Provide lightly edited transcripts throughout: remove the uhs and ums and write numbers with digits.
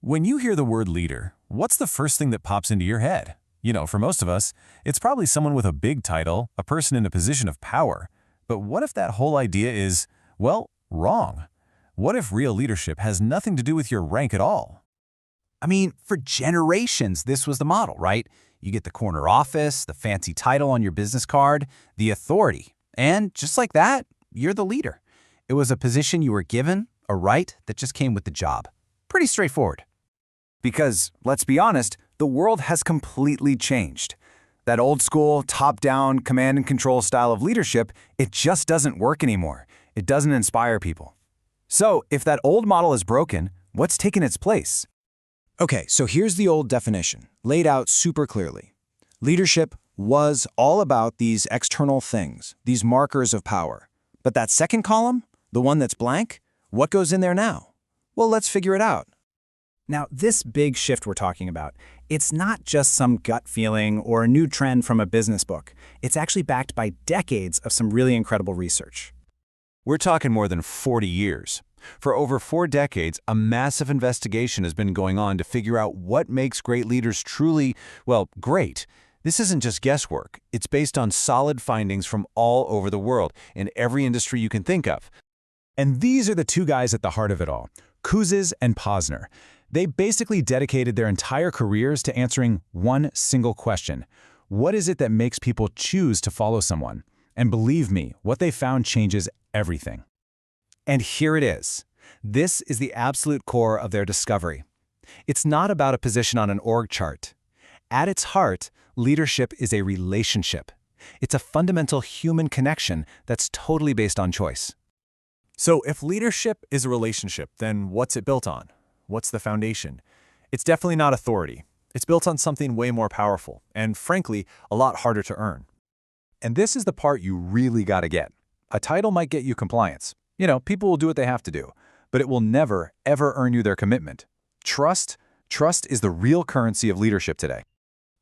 When you hear the word leader, what's the first thing that pops into your head? For most of us, it's probably someone with a big title, a person in a position of power. But what if that whole idea is, well, wrong? What if real leadership has nothing to do with your rank at all? For generations, this was the model, right? You get the corner office, the fancy title on your business card, the authority. And just like that, you're the leader. It was a position you were given, a right that just came with the job. Pretty straightforward. Because, let's be honest, the world has completely changed. That old school, top-down, command and control style of leadership, it just doesn't work anymore. It doesn't inspire people. So, if that old model is broken, what's taken its place? Okay, so here's the old definition, laid out super clearly. Leadership was all about these external things, these markers of power. But that second column, the one that's blank, what goes in there now? Well, let's figure it out. Now, this big shift we're talking about, it's not just some gut feeling or a new trend from a business book. It's actually backed by decades of some really incredible research. We're talking more than 40 years. For over 4 decades, a massive investigation has been going on to figure out what makes great leaders truly, well, great. This isn't just guesswork. It's based on solid findings from all over the world, in every industry you can think of. And these are the two guys at the heart of it all, Kouzes and Posner. They basically dedicated their entire careers to answering one single question. What is it that makes people choose to follow someone? And believe me, what they found changes everything. And here it is. This is the absolute core of their discovery. It's not about a position on an org chart. At its heart, leadership is a relationship. It's a fundamental human connection that's totally based on choice. So if leadership is a relationship, then what's it built on? What's the foundation? It's definitely not authority. It's built on something way more powerful, and frankly, a lot harder to earn. And this is the part you really gotta get. A title might get you compliance. People will do what they have to do, but it will never, ever earn you their commitment. Trust is the real currency of leadership today.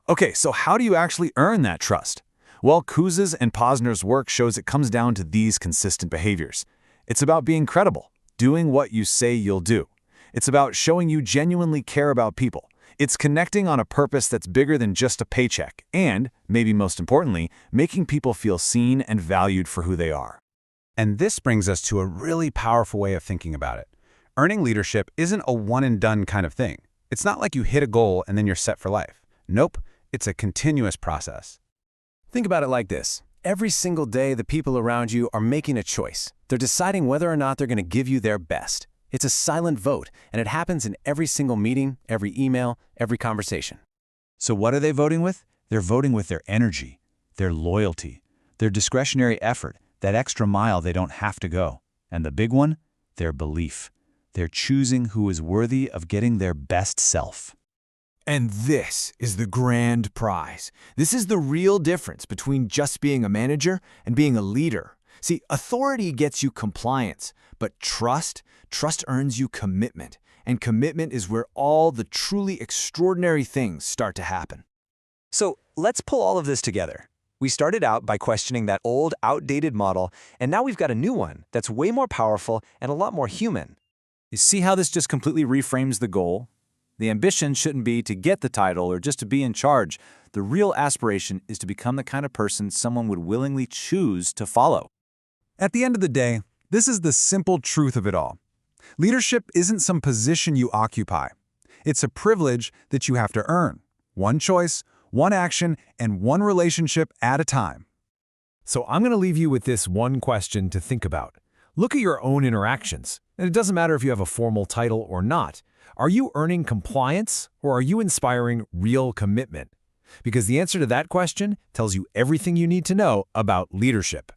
Okay, so how do you actually earn that trust? Well, Kouzes and Posner's work shows it comes down to these consistent behaviors. It's about being credible, doing what you say you'll do. It's about showing you genuinely care about people. It's connecting on a purpose that's bigger than just a paycheck and, maybe most importantly, making people feel seen and valued for who they are. And this brings us to a really powerful way of thinking about it. Earning leadership isn't a one-and-done kind of thing. It's not like you hit a goal and then you're set for life. Nope, it's a continuous process. Think about it like this. Every single day, the people around you are making a choice. They're deciding whether or not they're going to give you their best. It's a silent vote, and it happens in every single meeting, every email, every conversation. So what are they voting with? They're voting with their energy, their loyalty, their discretionary effort, that extra mile they don't have to go. And the big one? Their belief. They're choosing who is worthy of getting their best self. And this is the grand prize. This is the real difference between just being a manager and being a leader. See, authority gets you compliance, but trust earns you commitment. And commitment is where all the truly extraordinary things start to happen. So let's pull all of this together. We started out by questioning that old, outdated model, and now we've got a new one that's way more powerful and a lot more human. You see how this just completely reframes the goal? The ambition shouldn't be to get the title or just to be in charge. The real aspiration is to become the kind of person someone would willingly choose to follow. At the end of the day, this is the simple truth of it all. Leadership isn't some position you occupy. It's a privilege that you have to earn. One choice, one action, and one relationship at a time. So I'm going to leave you with this one question to think about. Look at your own interactions. And it doesn't matter if you have a formal title or not. Are you earning compliance or are you inspiring real commitment? Because the answer to that question tells you everything you need to know about leadership.